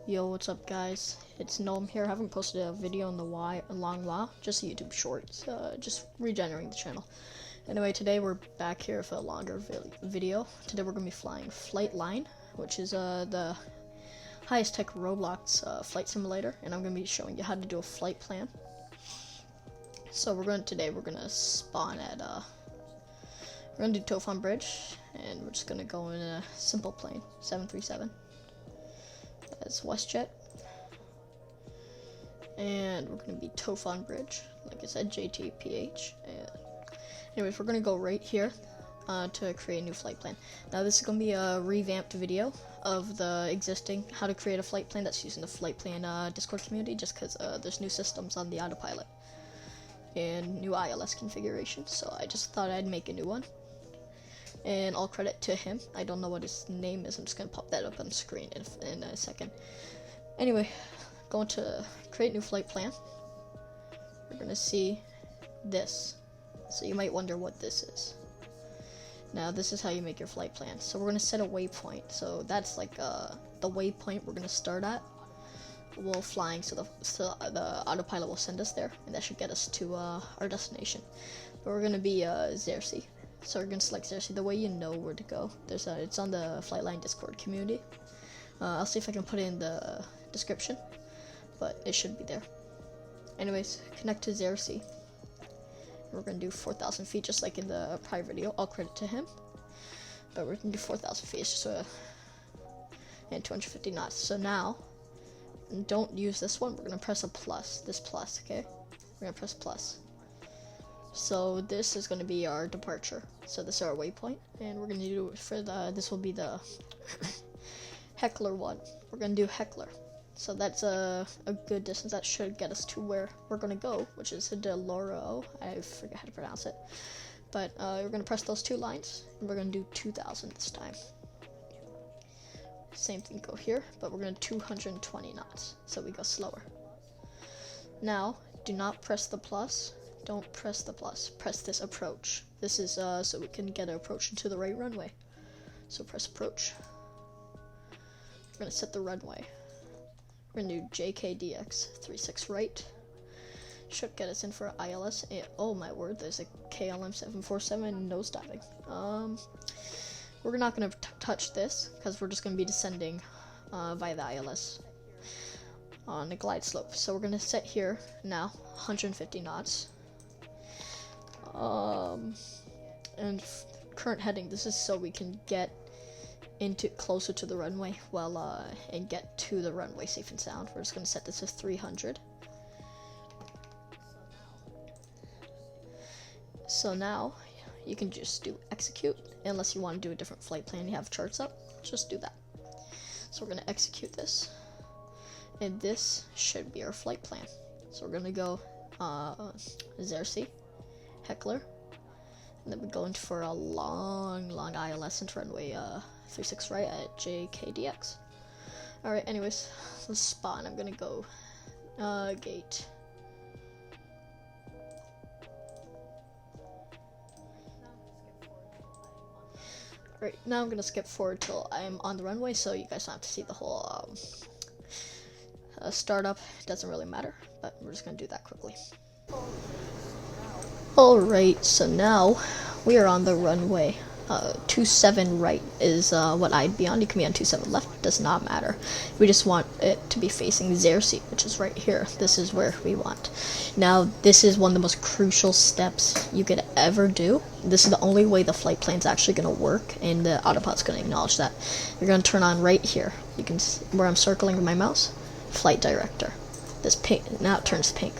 Yo, what's up guys? It's Gnome here. I haven't posted a video in a long while, just a YouTube shorts, just regenerating the channel. Anyway, today we're back here for a longer video. Today we're going to be flying FlightLine, which is the highest tech Roblox flight simulator, and I'm going to be showing you how to do a flight plan. So today we're going to spawn at, we're going to do Takeoff Bridge, and we're just going to go in a simple plane, 737. That's WestJet, and we're going to be Takeoff Bridge, like I said, JTPH. And anyways, we're going to go right here to create a new flight plan. Now this is going to be a revamped video of the existing how to create a flight plan that's using the flight plan Discord community, just because there's new systems on the autopilot and new ILS configurations, so I just thought I'd make a new one. And all credit to him. I don't know what his name is. I'm just gonna pop that up on the screen in a second. Anyway, going to create new flight plan. We're gonna see this. So you might wonder what this is. Now this is how you make your flight plan. So we're gonna set a waypoint. So that's like the waypoint we're gonna start at while flying. So the autopilot will send us there, and that should get us to our destination. But we're gonna be Xerxes. So we're gonna select Xerxes. The way you know where to go, it's on the FlightLine Discord community. I'll see if I can put it in the description, but it should be there. Anyways, connect to Xerxes. We're gonna do 4,000 feet, just like in the prior video. All credit to him. But we're gonna do 4,000 feet, it's just and 250 knots. So now, don't use this one. We're gonna press a plus. This plus, okay? We're gonna press plus. So this is going to be our departure. So this is our waypoint, and we're going to do for this will be the Heckler one. We're going to do Heckler. So that's a good distance. That should get us to where we're going to go, which is Deloro. I forget how to pronounce it. But we're going to press those two lines, and we're going to do 2,000 this time. Same thing go here, but we're going to 220 knots. So we go slower. Now, do not press the plus. Don't press the plus. Press this approach. This is so we can get an approach into the right runway. So press approach. We're gonna set the runway. We're gonna do JKDX 36 right. Should get us in for ILS. Oh my word! There's a KLM 747 nose diving. We're not gonna touch this because we're just gonna be descending via the ILS on a glide slope. So we're gonna set here now 150 knots. And current heading, this is so we can get into closer to the runway and get to the runway safe and sound. We're just going to set this as 300. So now you can just do execute, unless you want to do a different flight plan. You have charts up, just do that. So we're going to execute this, and this should be our flight plan. So we're going to go Xerxes, Heckler, and then we're going for a long ILS into runway 36 right at JKDX. Alright, anyways, let's spawn. I'm gonna go gate. Alright, now I'm gonna skip forward till I'm on the runway, so you guys don't have to see the whole startup. It doesn't really matter, but we're just gonna do that quickly. Alright, so now we are on the runway. 27 right is what I'd be on. You can be on 27 left, does not matter. We just want it to be facing Xerxes, which is right here. This is where we want. Now, this is one of the most crucial steps you could ever do. This is the only way the flight plan's actually going to work, and the autopilot's going to acknowledge that. You're going to turn on right here. You can see where I'm circling with my mouse. Flight director. This pink, now it turns pink.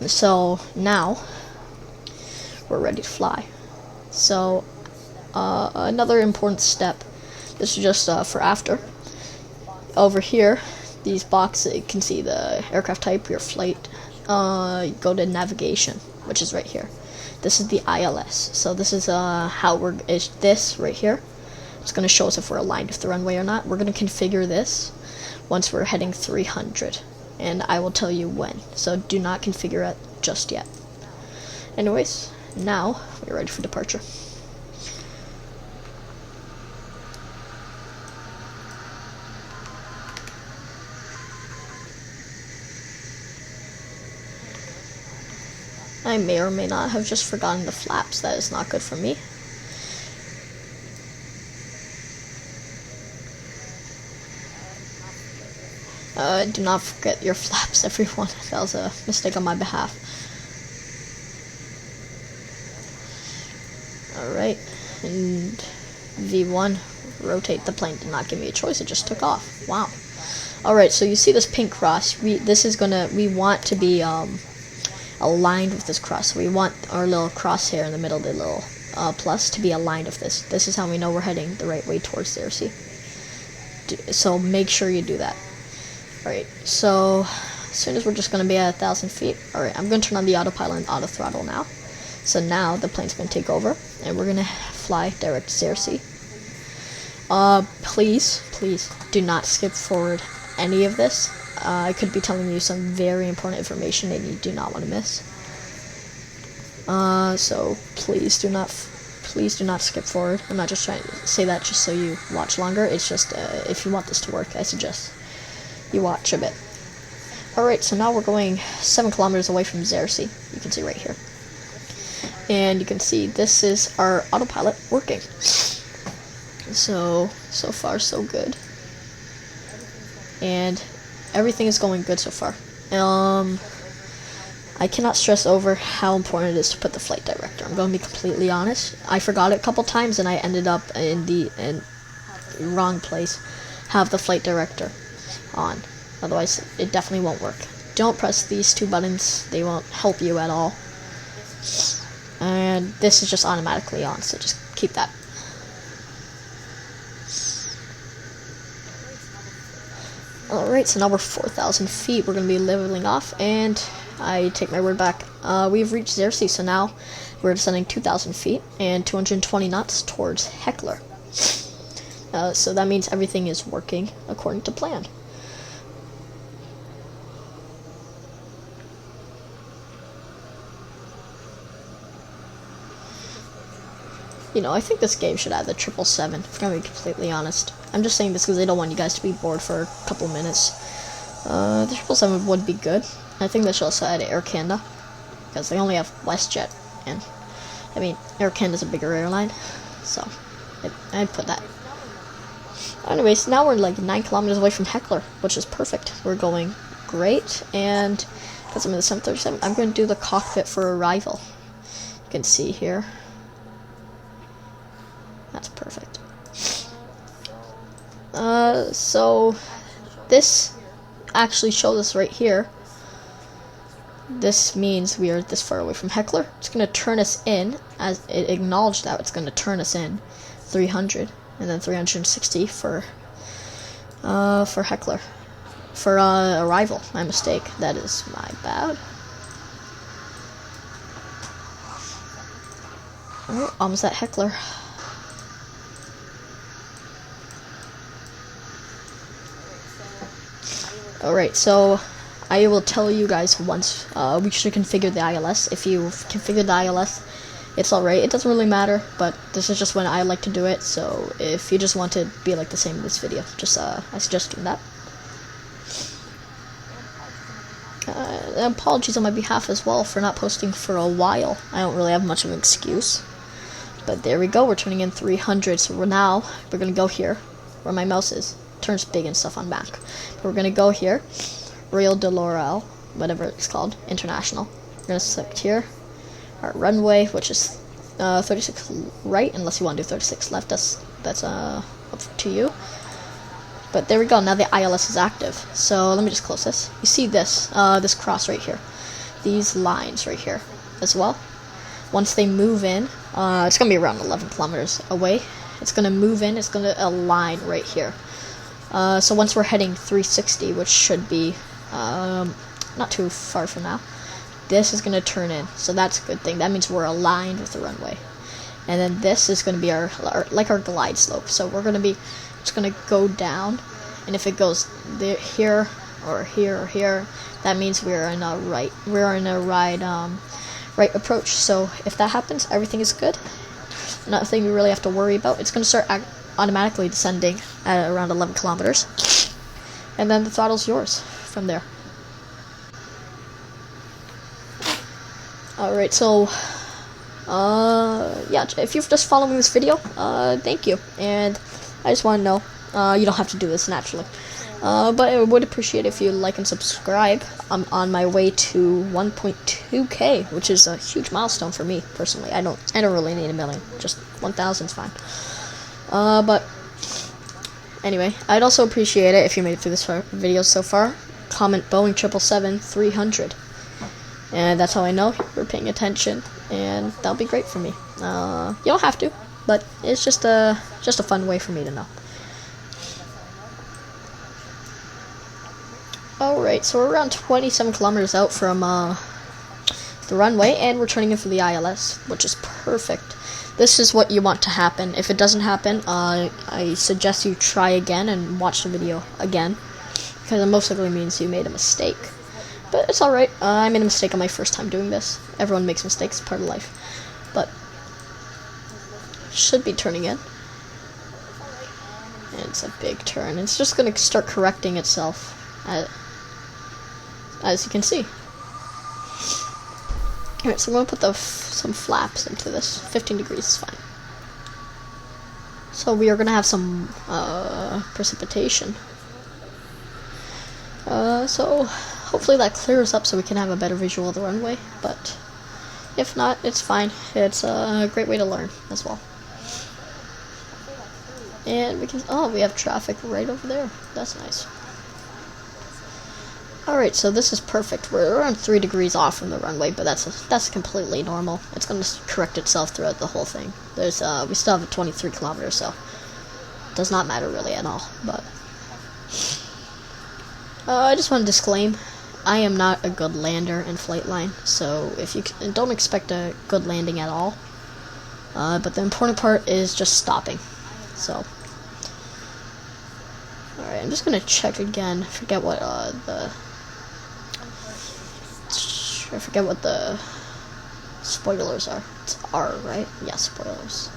So now we're ready to fly. So another important step, this is just for after. Over here, these boxes, you can see the aircraft type, your flight. You go to navigation, which is right here. This is the ILS. So this is this right here. It's going to show us if we're aligned with the runway or not. We're going to configure this once we're heading 300, and I will tell you when. So do not configure it just yet. Anyways, now we're ready for departure. I may or may not have just forgotten the flaps. That is not good for me. Do not forget your flaps, everyone. That was a mistake on my behalf. Alright, and V1, rotate. The plane did not give me a choice, it just took off. Wow. Alright, so you see this pink cross. We want to be aligned with this cross. So we want our little crosshair in the middle, the little plus, to be aligned with this. This is how we know we're heading the right way towards there, see? So make sure you do that. Alright, so as soon as we're just going to be at 1,000 feet, alright, I'm going to turn on the autopilot and auto throttle now. So now the plane's going to take over, and we're going to fly direct to Cersei. Please do not skip forward any of this. I could be telling you some very important information that you do not want to miss. So please do not skip forward. I'm not just trying to say that just so you watch longer. It's just if you want this to work, I suggest you watch a bit. Alright, so now we're going 7 kilometers away from Cersei. You can see right here. And you can see this is our autopilot working. So far so good. And everything is going good so far. I cannot stress over how important it is to put the flight director. I'm going to be completely honest. I forgot it a couple times and I ended up in the wrong place. Have the flight director on. Otherwise, it definitely won't work. Don't press these 2 buttons. They won't help you at all. And this is just automatically on, so just keep that. Alright, so now we're 4,000 feet. We're going to be leveling off, and I take my word back. We've reached Cersei, so now we're descending 2,000 feet and 220 knots towards Heckler. So that means everything is working according to plan. You know, I think this game should add the 777, if I'm going to be completely honest. I'm just saying this because I don't want you guys to be bored for a couple minutes. The 777 would be good. I think they should also add Air Canada, because they only have WestJet, and, I mean, Air Canada's a bigger airline, so I'd put that. Anyways, now we're like 9 kilometers away from Heckler, which is perfect. We're going great, and because I'm in the 737, I'm going to do the cockpit for arrival. You can see here. That's perfect. So this actually shows us right here. This means we are this far away from Heckler. It's going to turn us in, as it acknowledged that it's going to turn us in 300 and then 360 for Heckler. For arrival. My mistake. That is my bad. Alright, almost at Heckler. Alright, so I will tell you guys once we should configure the ILS. If you configure the ILS, it's alright. It doesn't really matter, but this is just when I like to do it. So if you just want to be like the same in this video, just I suggest doing that. Apologies on my behalf as well for not posting for a while. I don't really have much of an excuse. But there we go. We're turning in 300. So we're going to go here where my mouse is. Turns big and stuff on Mac. But we're going to go here. Rio de Laurel, whatever it's called, International. We're going to select here our runway, which is 36 right, unless you want to do 36 left. That's up to you. But there we go. Now the ILS is active. So let me just close this. You see this this cross right here, these lines right here as well. Once they move in, it's going to be around 11 kilometers away. It's going to move in. It's going to align right here. So once we're heading 360, which should be not too far from now, this is going to turn in. So that's a good thing. That means we're aligned with the runway. And then this is going to be our glide slope. So we're going to be, it's going to go down. And if it goes there, here or here or here, that means we're in a right approach. So if that happens, everything is good. Nothing we really have to worry about. It's going to start automatically descending at around 11 kilometers. And then the throttle's yours from there. Alright, so, yeah, if you've just following this video, thank you, and I just want to know, you don't have to do this naturally, but I would appreciate if you like and subscribe. I'm on my way to 1.2k, which is a huge milestone for me, personally. I don't really need a million, just 1,000 is fine, but, anyway, I'd also appreciate it if you made it through this video so far. Comment Boeing 777-300. And that's how I know you're paying attention, and that'll be great for me. You don't have to, but it's just a fun way for me to know. Alright, so we're around 27 kilometers out from the runway, and we're turning in for the ILS, which is perfect. This is what you want to happen. If it doesn't happen, I suggest you try again and watch the video again, because it most likely means you made a mistake. But it's alright. I made a mistake on my first time doing this. Everyone makes mistakes, part of life. But should be turning in. And it's a big turn. It's just going to start correcting itself, as you can see. Alright, so I'm going to put some flaps into this. 15 degrees is fine. So we are going to have some precipitation. So hopefully that clears up so we can have a better visual of the runway, but if not, it's fine. It's a great way to learn as well. And we have traffic right over there. That's nice. Alright, so this is perfect. We're around 3 degrees off from the runway, but that's completely normal. It's going to correct itself throughout the whole thing. We still have 23 kilometers, so it does not matter really at all, but I just want to disclaim, I am not a good lander in FlightLine, so if you don't expect a good landing at all. But the important part is just stopping. So, alright, I'm just gonna check again. I forget what the spoilers are. It's R, right? Yeah, spoilers.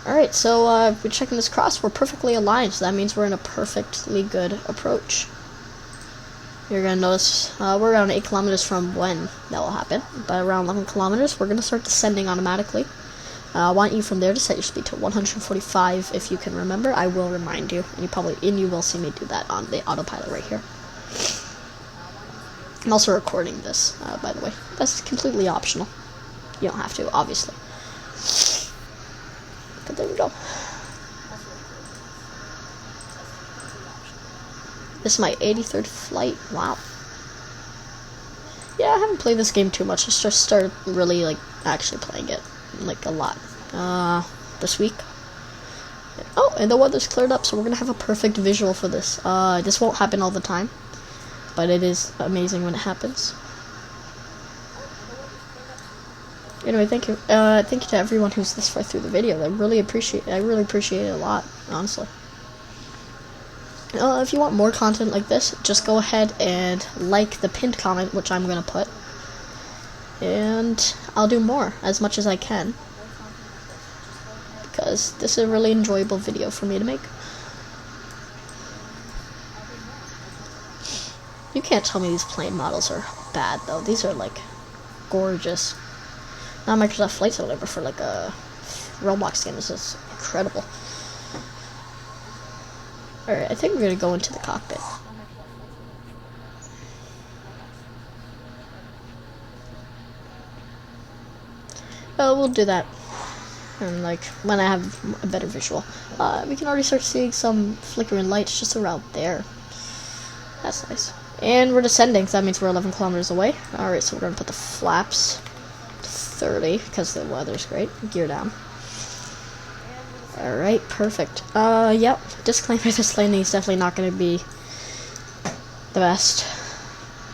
Alright, so we're checking this cross. We're perfectly aligned, so that means we're in a perfectly good approach. You're going to notice we're around 8 kilometers from when that will happen, but around 11 kilometers, we're going to start descending automatically. I want you from there to set your speed to 145 if you can remember. I will remind you, and you will see me do that on the autopilot right here. I'm also recording this, by the way. That's completely optional. You don't have to, obviously. But there we go. This is my 83rd flight. Wow. Yeah, I haven't played this game too much. I just started really, actually playing it, a lot. This week. Oh, and the weather's cleared up, so we're gonna have a perfect visual for this. This won't happen all the time, but it is amazing when it happens. Anyway, thank you. Thank you to everyone who's this far through the video. I really appreciate it a lot, honestly. If you want more content like this, just go ahead and like the pinned comment, which I'm gonna put, and I'll do more, as much as I can, because this is a really enjoyable video for me to make. You can't tell me these plane models are bad, though. These are, gorgeous. Not Microsoft Flight Simulator for, a Roblox game. This is incredible. Alright, I think we're gonna go into the cockpit. We'll do that. And, when I have a better visual. We can already start seeing some flickering lights just around there. That's nice. And we're descending, so that means we're 11 kilometers away. Alright, so we're gonna put the flaps to 30, because the weather's great. Gear down. Alright, perfect. Yep. Disclaimer, this landing is definitely not going to be the best.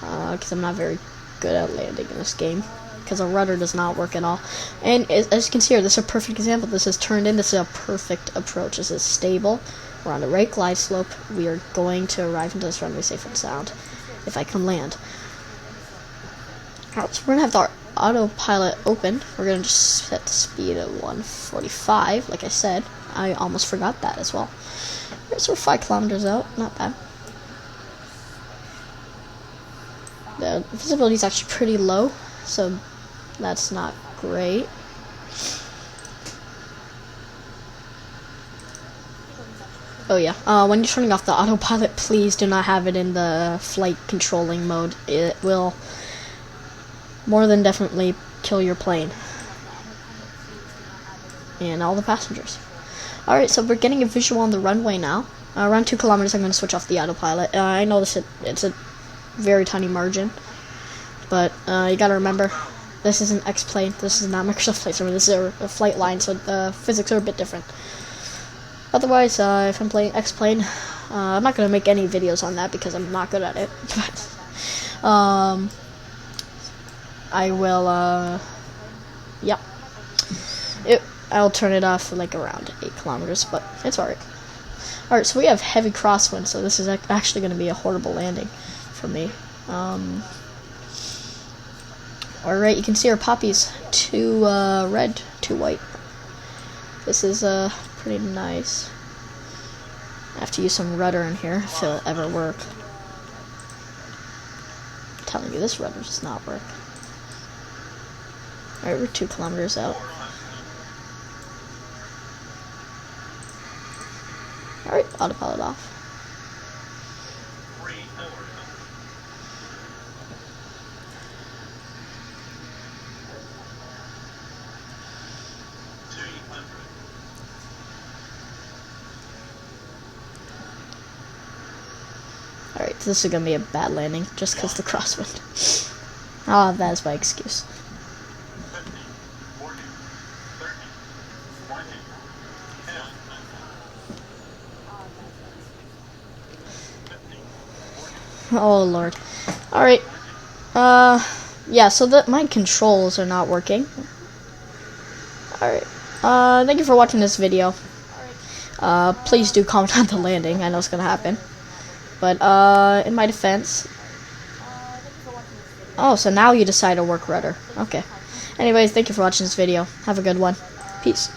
Because I'm not very good at landing in this game. Because the rudder does not work at all. And as you can see here, this is a perfect example. This is turned in. This is a perfect approach. This is stable. We're on the right glide slope. We are going to arrive into this runway safe and sound. If I can land. Alright, so we're going to have the autopilot open. We're going to just set the speed at 145, like I said. I almost forgot that as well. Alright, so we're 5 kilometers out. Not bad. visibility is actually pretty low, so that's not great. Oh yeah, when you're turning off the autopilot, please do not have it in the flight controlling mode. It will more than definitely kill your plane and all the passengers. Alright, so we're getting a visual on the runway now. Around 2 kilometers, I'm going to switch off the autopilot. I know it's a very tiny margin, but you gotta remember, this is an X-plane. This is not Microsoft Flight Simulator. This is a FlightLine, so the physics are a bit different. Otherwise, if I'm playing X-plane, I'm not going to make any videos on that because I'm not good at it. But, I will, yeah. I'll turn it off for like around 8 kilometers, but it's alright. Alright, so we have heavy crosswind, so this is actually going to be a horrible landing for me. Alright, you can see our poppies. 2 red, 2 white. This is pretty nice. I have to use some rudder in here if it'll ever work. I'm telling you, this rudder does not work. Alright, we're 2 kilometers out. Alright, autopilot off. Alright, this is gonna be a bad landing just because the crosswind. I'll have that as my excuse. Oh lord. Alright. Yeah, so my controls are not working. Alright. Thank you for watching this video. Please do comment on the landing. I know it's gonna happen. But, in my defense... Oh, so now you decide to work rudder. Okay. Anyways, thank you for watching this video. Have a good one. Peace.